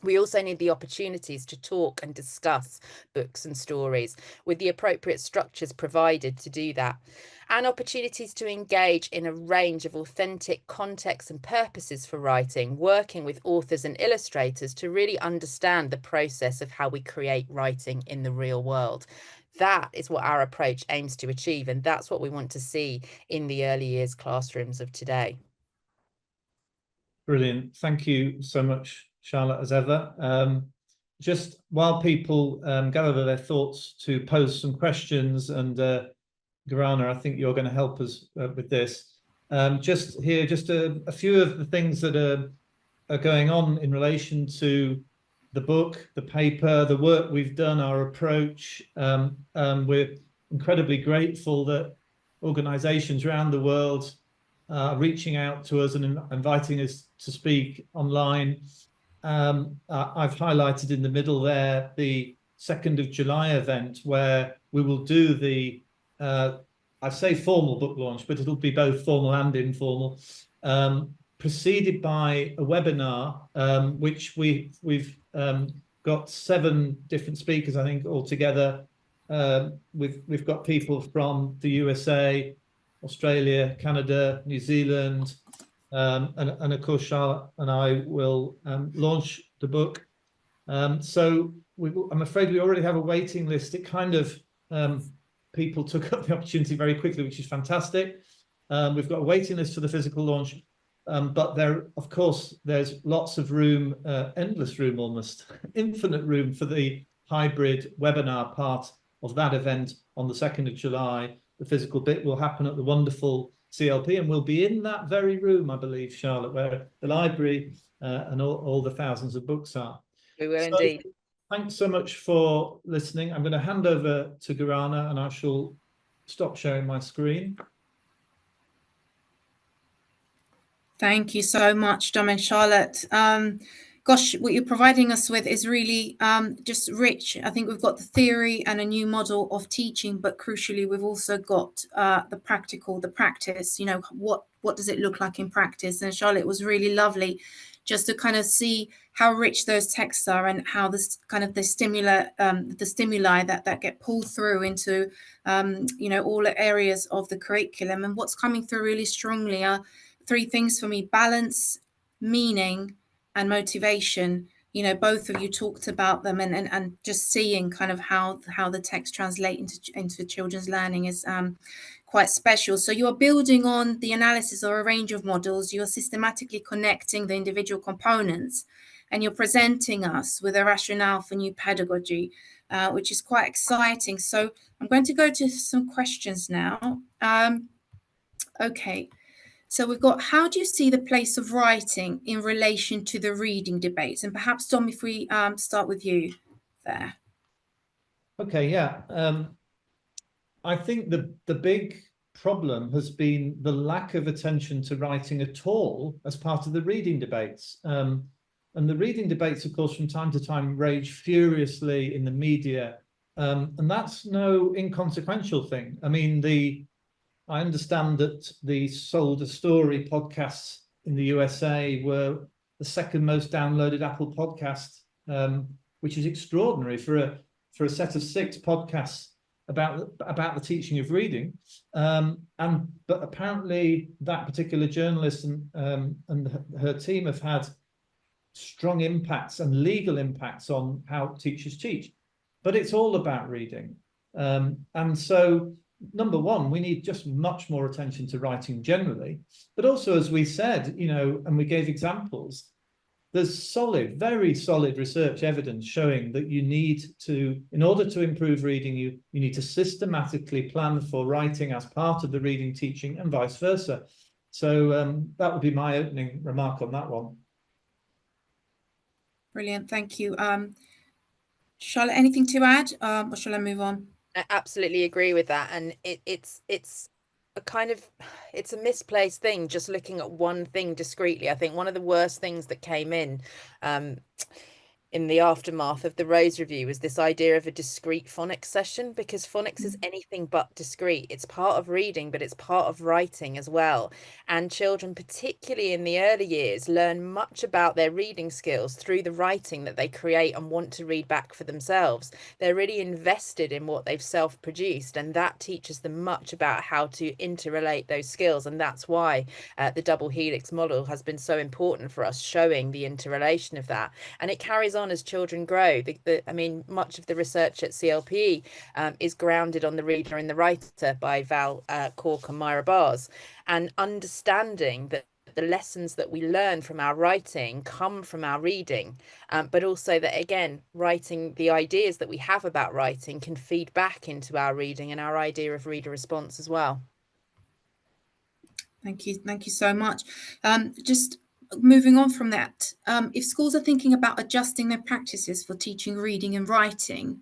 We also need the opportunities to talk and discuss books and stories with the appropriate structures provided to do that, and opportunities to engage in a range of authentic contexts and purposes for writing, working with authors and illustrators to really understand the process of how we create writing in the real world. That is what our approach aims to achieve, and that's what we want to see in the early years classrooms of today. Brilliant. Thank you so much, Charlotte, as ever. Just while people gather their thoughts to pose some questions, and Garana, I think you're going to help us with this. Just a few of the things that are going on in relation to the book, the paper, the work we've done, our approach. We're incredibly grateful that organisations around the world are reaching out to us and inviting us to speak online. I've highlighted in the middle there the 2nd of July event, where we will do the, I say formal book launch, but it'll be both formal and informal, preceded by a webinar, which we've got 7 different speakers, I think, altogether. We've got people from the USA, Australia, Canada, New Zealand, and of course Charlotte and I will launch the book. So I'm afraid we already have a waiting list. It kind of people took up the opportunity very quickly, which is fantastic. We've got a waiting list for the physical launch, but of course there's lots of room, endless room, almost infinite room for the hybrid webinar part of that event on the 2nd of July. The physical bit will happen at the wonderful CLP, and we'll be in that very room, I believe, Charlotte, where the library and all the thousands of books are. We will indeed. Thanks so much for listening. I'm going to hand over to Garana, and I shall stop sharing my screen. Thank you so much, Dom and Charlotte. Gosh, what you're providing us with is really just rich. I think we've got the theory and a new model of teaching, but crucially, we've also got the practical, the practice. You know, what does it look like in practice? And Charlotte, it was really lovely just to kind of see how rich those texts are and how this kind of the stimuli that get pulled through into you know, all areas of the curriculum. And what's coming through really strongly are 3 things for me: balance, meaning, and motivation. You know, both of you talked about them, and just seeing kind of how the text translate into children's learning is quite special. So you're building on the analysis of a range of models, you're systematically connecting the individual components, and you're presenting us with a rationale for new pedagogy, which is quite exciting. So I'm going to go to some questions now. Okay. So we've got, how do you see the place of writing in relation to the reading debates? And perhaps, Dom, if we start with you there. Okay, yeah. I think the big problem has been the lack of attention to writing at all as part of the reading debates. And the reading debates, of course, from time to time rage furiously in the media. And that's no inconsequential thing. I mean, I understand that the Sold a Story podcasts in the USA were the 2nd most downloaded Apple podcast, which is extraordinary for a set of 6 podcasts about the teaching of reading. But apparently that particular journalist and her team have had strong impacts and legal impacts on how teachers teach. But it's all about reading. And so, number one, we need just much more attention to writing generally, but also, as we said, you know, and we gave examples, there's very solid research evidence showing that you need to, in order to improve reading, you need to systematically plan for writing as part of the reading teaching, and vice versa. So that would be my opening remark on that one. Brilliant, thank you. Charlotte, anything to add, or shall I move on? I absolutely agree with that, and it's a kind of, it's a misplaced thing, just looking at one thing discreetly. I think one of the worst things that came in the aftermath of the Rose Review was this idea of a discrete phonics session, because phonics is anything but discrete. It's part of reading, but it's part of writing as well. And children, particularly in the early years, learn much about their reading skills through the writing that they create and want to read back for themselves. They're really invested in what they've self-produced, and that teaches them much about how to interrelate those skills. And that's why the double helix model has been so important for us, showing the interrelation of that. And it carries on as children grow. I mean, much of the research at CLPE is grounded on The Reader and the Writer by Val Cork and Myra Bars, and understanding that the lessons that we learn from our writing come from our reading, but also that, again, writing, the ideas that we have about writing can feed back into our reading and our idea of reader response as well. Thank you so much. Just moving on from that, if schools are thinking about adjusting their practices for teaching reading and writing,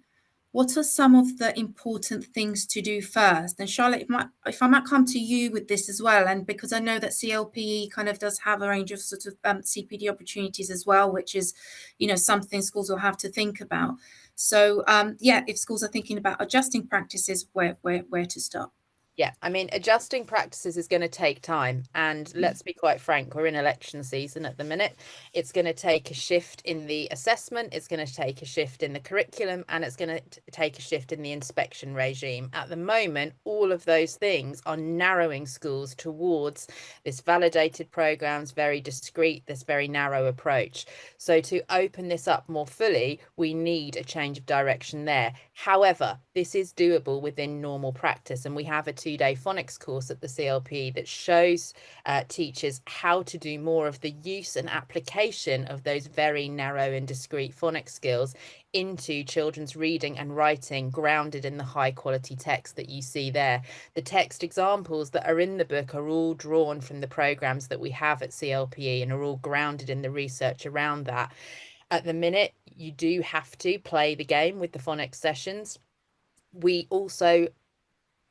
what are some of the important things to do first? And Charlotte, if I might come to you with this as well, and because I know that CLPE kind of does have a range of sort of CPD opportunities as well, which is, you know, something schools will have to think about. So yeah, if schools are thinking about adjusting practices, where to start? Yeah, I mean, adjusting practices is going to take time. And let's be quite frank, we're in election season at the minute. It's going to take a shift in the assessment, it's going to take a shift in the curriculum, and it's going to take a shift in the inspection regime. At the moment, all of those things are narrowing schools towards this validated programs, very discrete, this very narrow approach. So to open this up more fully, we need a change of direction there. However, this is doable within normal practice, and we have a 2-day phonics course at the CLP that shows teachers how to do more of the use and application of those very narrow and discrete phonics skills into children's reading and writing, grounded in the high quality text that you see there. The text examples that are in the book are all drawn from the programs that we have at CLPE and are all grounded in the research around that. At the minute, you do have to play the game with the phonics sessions. We also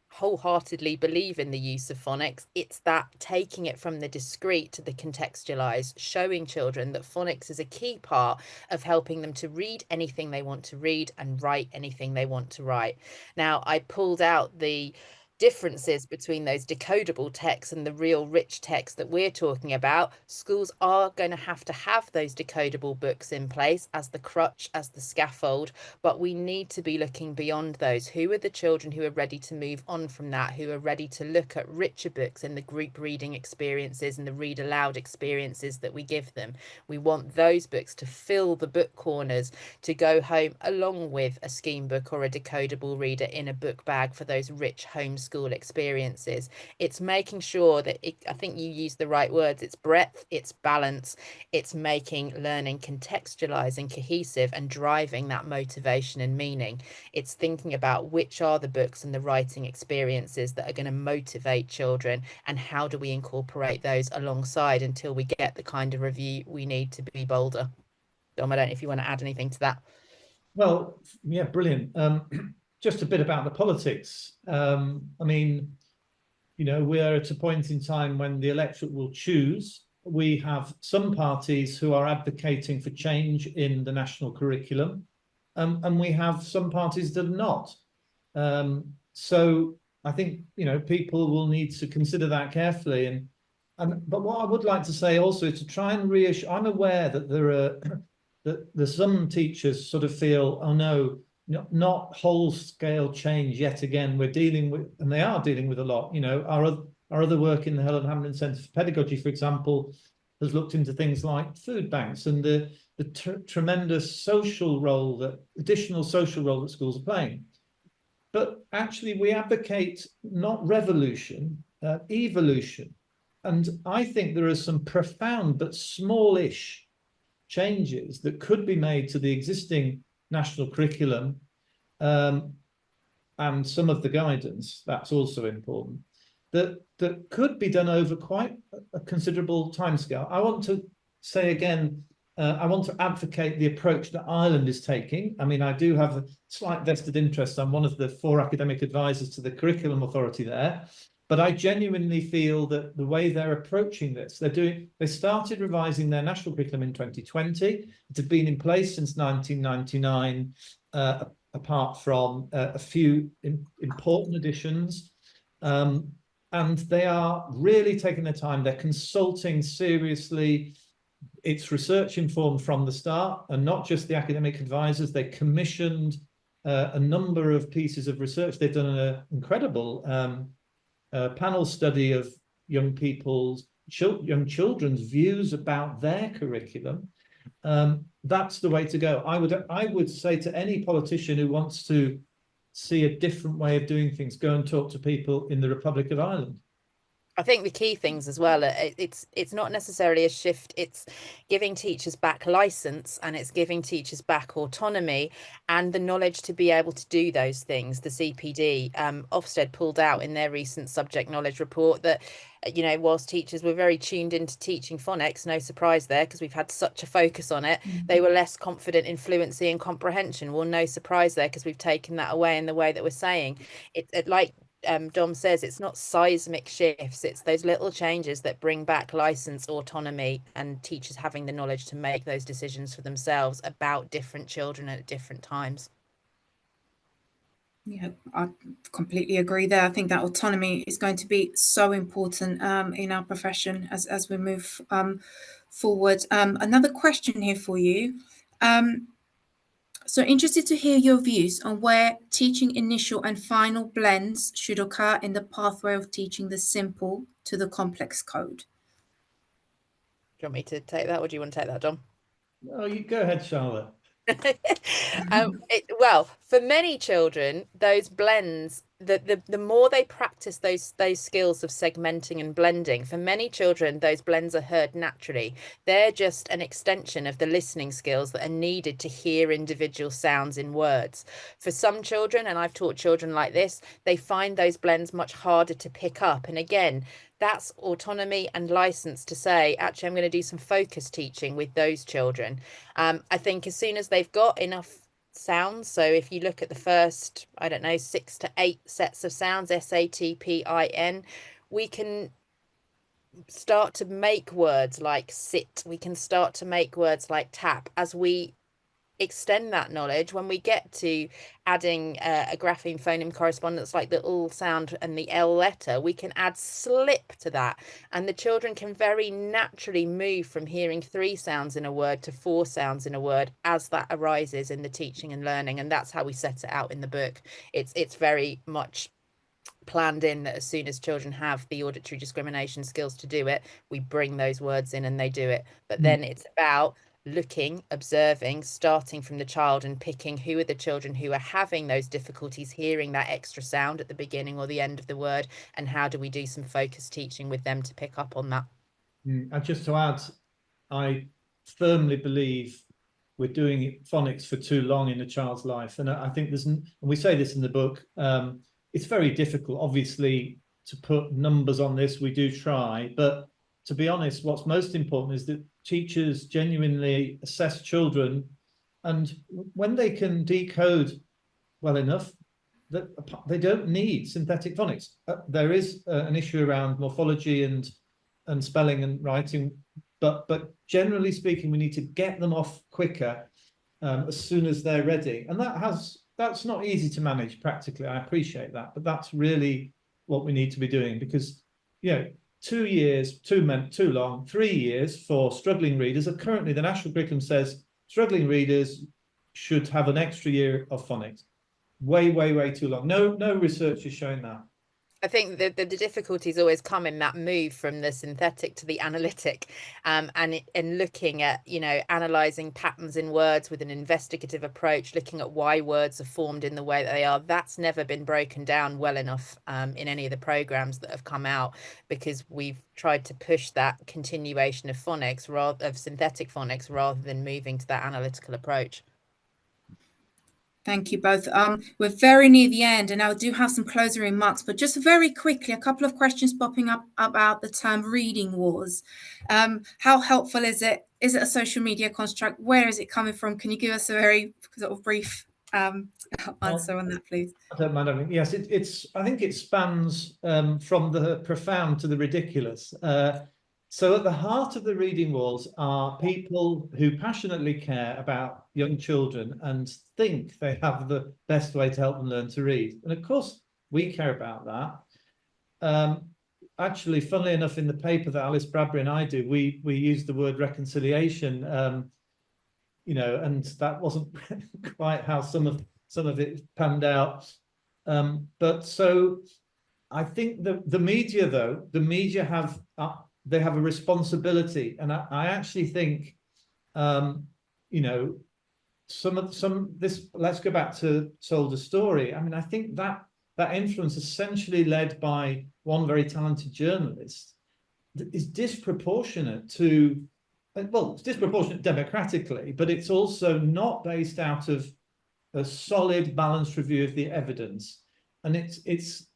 wholeheartedly believe in the use of phonics. It's that taking it from the discrete to the contextualized, showing children that phonics is a key part of helping them to read anything they want to read and write anything they want to write. Now, I pulled out the differences between those decodable texts and the real rich text that we're talking about. Schools are going to have those decodable books in place as the crutch, as the scaffold, but we need to be looking beyond those. Who are the children who are ready to move on from that, who are ready to look at richer books in the group reading experiences and the read aloud experiences that we give them? We want those books to fill the book corners, to go home along with a scheme book or a decodable reader in a book bag for those rich homeschool experiences. It's making sure that I think you use the right words, it's breadth, it's balance, it's making learning contextualized and cohesive and driving that motivation and meaning. It's thinking about which are the books and the writing experiences that are going to motivate children, and how do we incorporate those alongside until we get the kind of review we need to be bolder. Dom, I don't know if you want to add anything to that. Well, yeah, brilliant. Just a bit about the politics. I mean, you know, we're at a point in time when the electorate will choose. We have some parties who are advocating for change in the national curriculum, and we have some parties that are not. So I think, you know, people will need to consider that carefully. But what I would like to say also is to try and reassure. I'm aware that there's some teachers sort of feel, oh no, not whole scale change yet again. We're dealing with, and they are dealing with a lot. You know, our other work in the Helen Hamlyn Centre for Pedagogy, for example, has looked into things like food banks and the tremendous social role, that additional social role that schools are playing. But actually, we advocate not revolution, evolution. And I think there are some profound but smallish changes that could be made to the existing national curriculum and some of the guidance. That's also important. that could be done over quite a considerable timescale. I want to say again, I want to advocate the approach that Ireland is taking. I mean, I do have a slight vested interest. I'm one of the 4 academic advisors to the curriculum authority there, but I genuinely feel that the way they're approaching this, they started revising their national curriculum in 2020. It had been in place since 1999, apart from a few important additions. And they are really taking their time. They're consulting seriously. It's research informed from the start, and not just the academic advisors. They commissioned a number of pieces of research. They've done an incredible panel study of young children's views about their curriculum. That's the way to go. I would say to any politician who wants to see a different way of doing things, go and talk to people in the Republic of Ireland. I think the key things as well, it's not necessarily a shift, it's giving teachers back license, and it's giving teachers back autonomy and the knowledge to be able to do those things. The CPD, Ofsted pulled out in their recent subject knowledge report that, you know, whilst teachers were very tuned into teaching phonics, no surprise there because we've had such a focus on it, they were less confident in fluency and comprehension. Well, no surprise there because we've taken that away in the way that we're saying it like Dom says, it's not seismic shifts, it's those little changes that bring back license, autonomy, and teachers having the knowledge to make those decisions for themselves about different children at different times. Yeah, I completely agree there. I think that autonomy is going to be so important in our profession as we move forward. Another question here for you. So interested to hear your views on where teaching initial and final blends should occur in the pathway of teaching the simple to the complex code. Do you want me to take that, or do you want to take that, Dom? Oh, you go ahead, Charlotte. Well, for many children, those blends, the more they practice those skills of segmenting and blending, for many children, those blends are heard naturally. They're just an extension of the listening skills that are needed to hear individual sounds in words. For some children, and I've taught children like this, they find those blends much harder to pick up. And again, that's autonomy and license to say, actually, I'm going to do some focus teaching with those children. I think as soon as they've got enough sounds, so if you look at the first, I don't know, 6 to 8 sets of sounds, SATPIN, we can start to make words like sit, we can start to make words like tap. As we extend that knowledge, when we get to adding a grapheme phoneme correspondence like the ul sound and the L letter, we can add slip to that, and the children can very naturally move from hearing 3 sounds in a word to 4 sounds in a word as that arises in the teaching and learning. And that's how we set it out in the book. It's very much planned in that as soon as children have the auditory discrimination skills to do it, we bring those words in and they do it. But then it's about looking, observing, starting from the child and picking who are the children who are having those difficulties hearing that extra sound at the beginning or the end of the word, and how do we do some focused teaching with them to pick up on that. And just to add, I firmly believe we're doing phonics for too long in a child's life. And I think and we say this in the book, it's very difficult, obviously, to put numbers on this. We do try, but to be honest, what's most important is that teachers genuinely assess children, and when they can decode well enough, that they don't need synthetic phonics. There is an issue around morphology and spelling and writing, but generally speaking, we need to get them off quicker as soon as they're ready, and that's not easy to manage practically. I appreciate that, but that's really what we need to be doing, because 2 years, too long, 3 years for struggling readers. Currently, the national curriculum says struggling readers should have an extra year of phonics. Way, way, way too long. No research is showing that. I think the difficulties always come in that move from the synthetic to the analytic, and looking at, analysing patterns in words with an investigative approach, looking at why words are formed in the way that they are. That's never been broken down well enough in any of the programmes that have come out, because we've tried to push that continuation of phonics, of synthetic phonics, rather than moving to that analytical approach. Thank you both. We're very near the end, and I do have some closing remarks, but just very quickly, a couple of questions popping up about the term reading wars. How helpful is it? Is it a social media construct? Where is it coming from? Can you give us a very sort of brief answer on that, please? I don't mind. Yes, I think it spans from the profound to the ridiculous. So at the heart of the reading wars are people who passionately care about young children and think they have the best way to help them learn to read. And of course, we care about that. Actually, funnily enough, in the paper that Alice Bradbury and I do, we use the word reconciliation, you know, and that wasn't quite how some of it panned out. But so I think the media, though, the media have they have a responsibility, and I actually think, you know, this. Let's go back to Told a Story. I mean, I think that influence, essentially led by one very talented journalist, is disproportionate to, well, it's disproportionate democratically, but it's also not based out of a solid, balanced review of the evidence. And it's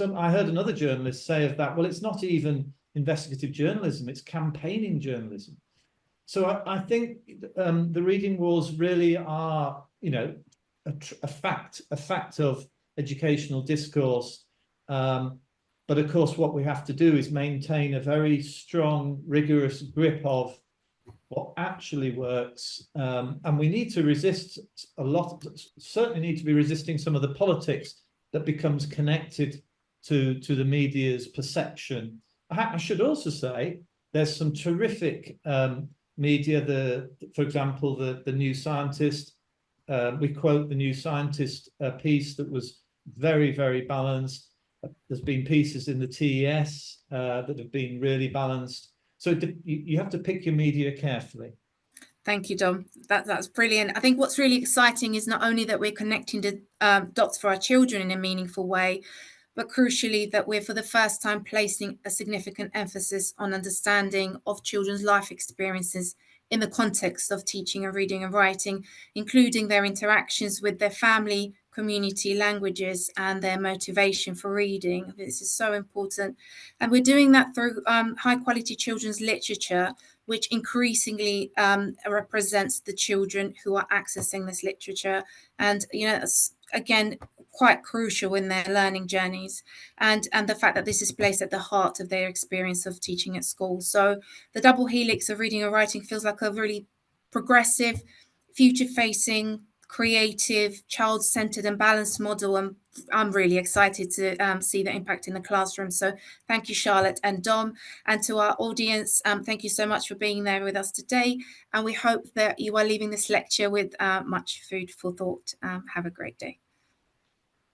I heard another journalist say of that, well, it's not even investigative journalism, it's campaigning journalism. So I think the reading wars really are, you know, a fact of educational discourse. But of course, what we have to do is maintain a very strong, rigorous grip of what actually works. And we need to resist a lot, certainly need to be resisting some of the politics that becomes connected to the media's perception. I should also say there's some terrific media, for example, the New Scientist. We quote the New Scientist piece that was very, very balanced. There's been pieces in the TES that have been really balanced. So you have to pick your media carefully. Thank you, Dom. That's brilliant. I think what's really exciting is not only that we're connecting the dots for our children in a meaningful way, but crucially that we're for the first time placing a significant emphasis on understanding of children's life experiences in the context of teaching and reading and writing, including their interactions with their family, community, languages, and their motivation for reading. This is so important. And we're doing that through high quality children's literature, which increasingly represents the children who are accessing this literature. And, you know, again, quite crucial in their learning journeys, and the fact that this is placed at the heart of their experience of teaching at school. So the double helix of reading and writing feels like a really progressive, future-facing, creative, child-centered and balanced model, and I'm really excited to see the impact in the classroom. So thank you, Charlotte and Dom, and to our audience, thank you so much for being there with us today, and we hope that you are leaving this lecture with much food for thought. Have a great day.